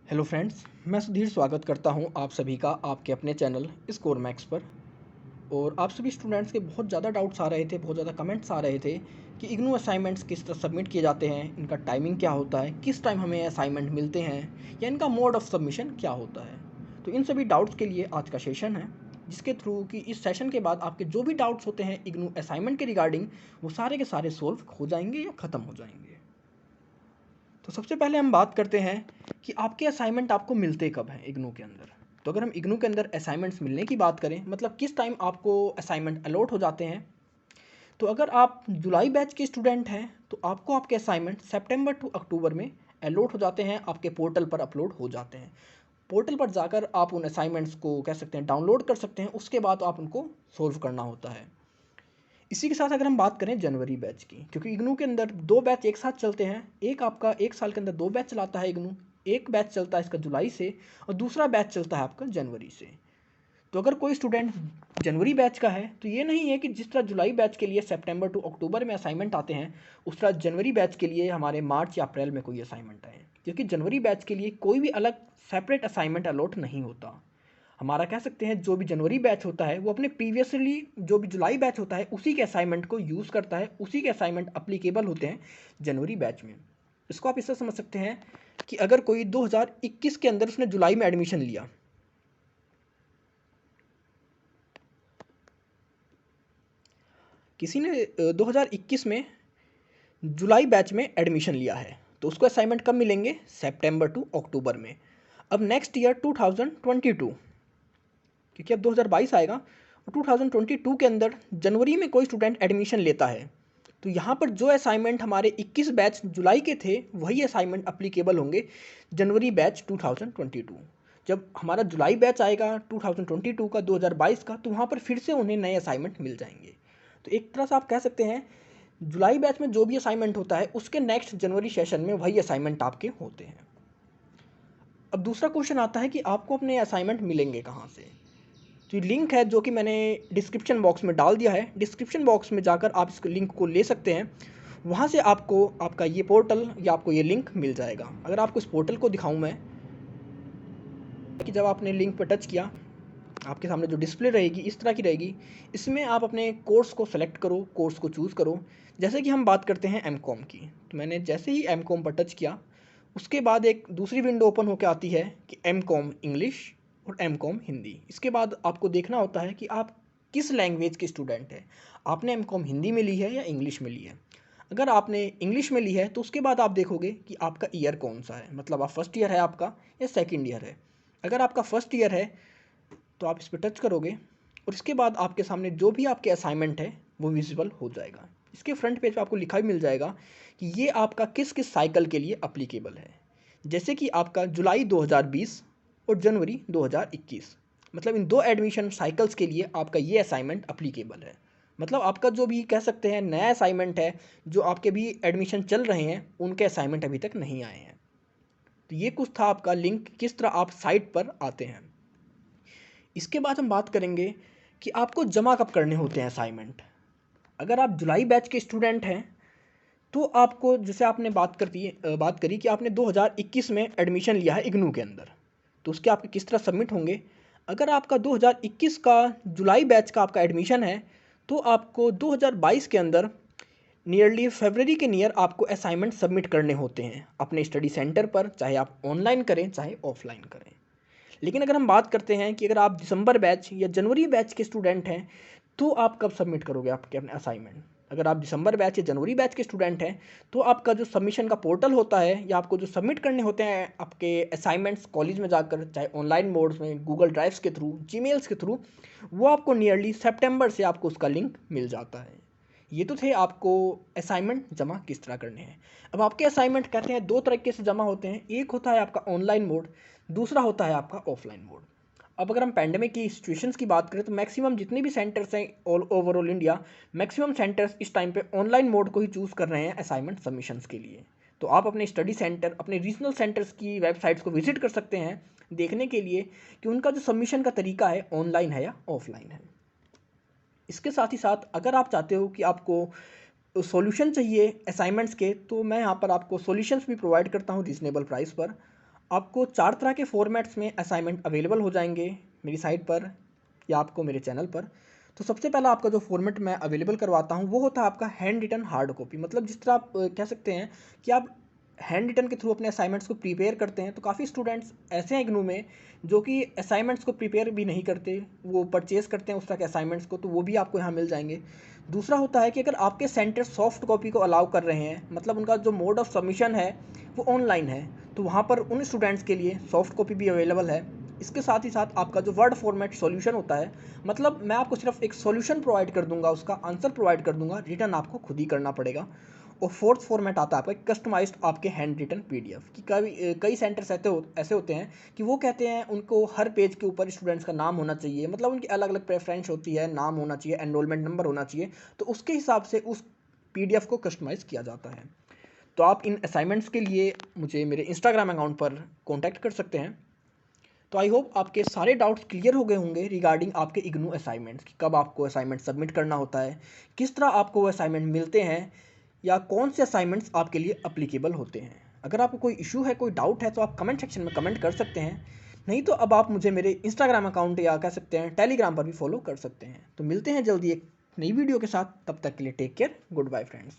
Hello friends, मैं सुधीर स्वागत करता हूं आप सभी का आपके अपने चैनल स्कोर मैक्स पर। और आप सभी स्टूडेंट्स के बहुत ज़्यादा डाउट्स आ रहे थे, बहुत ज़्यादा कमेंट्स आ रहे थे कि इग्नू असाइनमेंट्स किस तरह सबमिट किए जाते हैं, इनका टाइमिंग क्या होता है, किस टाइम हमें असाइनमेंट मिलते हैं या इनका मोड ऑफ सबमिशन क्या होता है। तो इन सभी डाउट्स के लिए आज का सेशन है, जिसके थ्रू कि इस सेशन के बाद आपके जो भी डाउट्स होते हैं इग्नू असाइनमेंट के रिगार्डिंग, वो सारे के सारे सोल्व हो जाएंगे या ख़त्म हो जाएंगे। तो सबसे पहले हम बात करते हैं कि आपके असाइनमेंट आपको मिलते कब हैं इग्नू के अंदर। तो अगर हम इग्नू के अंदर असाइनमेंट्स मिलने की बात करें, मतलब किस टाइम आपको असाइनमेंट अलॉट हो जाते हैं, तो अगर आप जुलाई बैच के स्टूडेंट हैं तो आपको आपके असाइनमेंट सितंबर टू अक्टूबर में अलॉट हो जाते हैं, आपके पोर्टल पर अपलोड हो जाते हैं। पोर्टल पर जाकर आप उन असाइनमेंट्स को कह सकते हैं डाउनलोड कर सकते हैं, उसके बाद आप उनको सोल्व करना होता है। इसी के साथ अगर हम बात करें जनवरी बैच की, क्योंकि इग्नू के अंदर दो बैच एक साथ चलते हैं। एक आपका एक साल के अंदर दो बैच चलाता है इग्नू। एक बैच चलता है इसका जुलाई से और दूसरा बैच चलता है आपका जनवरी से। तो अगर कोई स्टूडेंट जनवरी बैच का है तो ये नहीं है कि जिस तरह जुलाई बैच के लिए सितंबर टू अक्टूबर में असाइनमेंट आते हैं, उस तरह जनवरी बैच के लिए हमारे मार्च या अप्रैल में कोई असाइनमेंट आए, क्योंकि जनवरी बैच के लिए कोई भी अलग सेपरेट असाइनमेंट अलॉट नहीं होता। हमारा कह सकते हैं जो भी जनवरी बैच होता है वो अपने प्रीवियसली जो भी जुलाई बैच होता है उसी के असाइनमेंट को यूज़ करता है, उसी के असाइनमेंट अप्लीकेबल होते हैं जनवरी बैच में। इसको आप इससे समझ सकते हैं कि अगर कोई 2021 के अंदर उसने जुलाई में एडमिशन लिया, किसी ने 2021 में जुलाई बैच में एडमिशन लिया है, तो उसको असाइनमेंट कब मिलेंगे? सितंबर टू अक्टूबर में। अब नेक्स्ट ईयर 2022, क्योंकि अब 2022 आएगा और 2022 के अंदर जनवरी में कोई स्टूडेंट एडमिशन लेता है, तो यहाँ पर जो असाइनमेंट हमारे 21 बैच जुलाई के थे वही असाइनमेंट अप्लीकेबल होंगे जनवरी बैच 2022। जब हमारा जुलाई बैच आएगा 2022 का 2022 का, तो वहाँ पर फिर से उन्हें नए असाइनमेंट मिल जाएंगे। तो एक तरह से आप कह सकते हैं जुलाई बैच में जो भी असाइनमेंट होता है उसके नेक्स्ट जनवरी सेशन में वही असाइनमेंट आपके होते हैं। अब दूसरा क्वेश्चन आता है कि आपको अपने असाइनमेंट मिलेंगे कहाँ से। तो ये लिंक है जो कि मैंने डिस्क्रिप्शन बॉक्स में डाल दिया है। डिस्क्रिप्शन बॉक्स में जाकर आप इस लिंक को ले सकते हैं। वहाँ से आपको आपका ये पोर्टल या आपको ये लिंक मिल जाएगा। अगर आपको इस पोर्टल को दिखाऊं मैं, कि जब आपने लिंक पर टच किया आपके सामने जो डिस्प्ले रहेगी इस तरह की रहेगी। इसमें आप अपने कोर्स को सेलेक्ट करो, कोर्स को चूज़ करो। जैसे कि हम बात करते हैं एमकॉम की, तो मैंने जैसे ही एमकॉम पर टच किया उसके बाद एक दूसरी विंडो ओपन होकर आती है कि एमकॉम इंग्लिश और एमकॉम हिंदी। इसके बाद आपको देखना होता है कि आप किस लैंग्वेज के स्टूडेंट हैं। आपने एमकॉम हिंदी में ली है या इंग्लिश में ली है। अगर आपने इंग्लिश में ली है तो उसके बाद आप देखोगे कि आपका ईयर कौन सा है, मतलब आप फर्स्ट ईयर है आपका या सेकेंड ईयर है। अगर आपका फर्स्ट ईयर है तो आप इस पर टच करोगे और इसके बाद आपके सामने जो भी आपके असाइनमेंट है वो विजिबल हो जाएगा। इसके फ्रंट पेज पे आपको लिखा भी मिल जाएगा कि ये आपका किस किस साइकिल के लिए अप्लीकेबल है। जैसे कि आपका जुलाई 2020 और जनवरी 2021, मतलब इन दो एडमिशन साइकिल्स के लिए आपका ये असाइनमेंट अप्लीकेबल है। मतलब आपका जो भी कह सकते हैं नया असाइनमेंट है, जो आपके भी एडमिशन चल रहे हैं उनके असाइनमेंट अभी तक नहीं आए हैं। तो ये कुछ था आपका लिंक, किस तरह आप साइट पर आते हैं। इसके बाद हम बात करेंगे कि आपको जमा कब करने होते हैं असाइनमेंट। अगर आप जुलाई बैच के स्टूडेंट हैं तो आपको, जैसे आपने बात करी कि आपने 2021 में एडमिशन लिया है इग्नू के अंदर, तो उसके आपके किस तरह सबमिट होंगे। अगर आपका 2021 का जुलाई बैच का आपका एडमिशन है तो आपको 2022 के अंदर नियरली फरवरी के नियर आपको असाइनमेंट सबमिट करने होते हैं अपने स्टडी सेंटर पर, चाहे आप ऑनलाइन करें चाहे ऑफलाइन करें। लेकिन अगर हम बात करते हैं कि अगर आप दिसंबर बैच या जनवरी बैच के स्टूडेंट हैं तो आप कब सबमिट करोगे आपके अपने असाइनमेंट। अगर आप दिसंबर बैच या जनवरी बैच के स्टूडेंट हैं तो आपका जो सबमिशन का पोर्टल होता है या आपको जो सबमिट करने होते हैं आपके असाइनमेंट्स कॉलेज में जाकर, चाहे ऑनलाइन मोड्स में, गूगल ड्राइव्स के थ्रू, जीमेल्स के थ्रू, वो आपको नियरली सितंबर से आपको उसका लिंक मिल जाता है। ये तो थे आपको असाइनमेंट जमा किस तरह करने हैं। अब आपके असाइनमेंट कहते हैं दो तरीके से जमा होते हैं, एक होता है आपका ऑनलाइन मोड, दूसरा होता है आपका ऑफलाइन मोड। अब अगर हम पैंडेमिक की सिचुएशंस की बात करें तो मैक्सिमम जितने भी सेंटर्स हैं all overall India, maximum centres इस टाइम पे ऑनलाइन मोड को ही चूज़ कर रहे हैं असाइनमेंट सबमिशंस के लिए। तो आप अपने स्टडी सेंटर, अपने रीजनल सेंटर्स की वेबसाइट्स को विजिट कर सकते हैं देखने के लिए कि उनका जो सबमिशन का तरीका है ऑनलाइन है या ऑफलाइन है। इसके साथ ही साथ अगर आप चाहते हो कि आपको सॉल्यूशन चाहिए असाइनमेंट्स के, तो मैं यहाँ पर आपको सॉल्यूशंस भी प्रोवाइड करता हूँ रीज़नेबल प्राइस पर। आपको 4 तरह के फॉर्मेट्स में असाइनमेंट अवेलेबल हो जाएंगे मेरी साइट पर या आपको मेरे चैनल पर। तो सबसे पहला आपका जो फॉर्मेट मैं अवेलेबल करवाता हूँ वो होता है आपका हैंड रिटन हार्ड कॉपी। मतलब जिस तरह आप कह सकते हैं कि आप हैंड रिटन के थ्रू अपने असाइनमेंट्स को प्रिपेयर करते हैं, तो काफ़ी स्टूडेंट्स ऐसे हैं इग्नू में जो कि असाइनमेंट्स को प्रिपेयर भी नहीं करते, वो परचेज़ करते हैं उस तरह के असाइनमेंट्स को, तो वो भी आपको यहाँ मिल जाएंगे। दूसरा होता है कि अगर आपके सेंटर सॉफ्ट कॉपी को अलाउ कर रहे हैं, मतलब उनका जो मोड ऑफ सबमिशन है वो ऑनलाइन है, तो वहाँ पर उन स्टूडेंट्स के लिए सॉफ्ट कॉपी भी अवेलेबल है। इसके साथ ही साथ आपका जो वर्ड फॉर्मेट सॉल्यूशन होता है, मतलब मैं आपको सिर्फ एक सॉल्यूशन प्रोवाइड कर दूंगा, उसका आंसर प्रोवाइड कर दूंगा, रिटर्न आपको खुद ही करना पड़ेगा। और फोर्थ फॉर्मेट आता है आपका कस्टमाइज्ड आपके हैंड रिटन पीडीएफ की। कई सेंटर्स ऐसे होते हैं कि वो कहते हैं उनको हर पेज के ऊपर स्टूडेंट्स का नाम होना चाहिए, मतलब उनकी अलग अलग प्रेफरेंस होती है, नाम होना चाहिए, एनरोलमेंट नंबर होना चाहिए, तो उसके हिसाब से उस पीडीएफ को कस्टमाइज़ किया जाता है। तो आप इन असाइनमेंट्स के लिए मुझे मेरे इंस्टाग्राम अकाउंट पर कॉन्टैक्ट कर सकते हैं। तो आई होप आपके सारे डाउट्स क्लियर हो गए होंगे रिगार्डिंग आपके इग्नू असाइनमेंट्स कि कब आपको असाइनमेंट सबमिट करना होता है, किस तरह आपको वो असाइनमेंट मिलते हैं, या कौन से असाइनमेंट्स आपके लिए अप्लीकेबल होते हैं। अगर आपको कोई इशू है, कोई डाउट है, तो आप कमेंट सेक्शन में कमेंट कर सकते हैं। नहीं तो अब आप मुझे मेरे इंस्टाग्राम अकाउंट या कह सकते हैं टेलीग्राम पर भी फॉलो कर सकते हैं। तो मिलते हैं जल्दी एक नई वीडियो के साथ, तब तक के लिए take care, goodbye friends.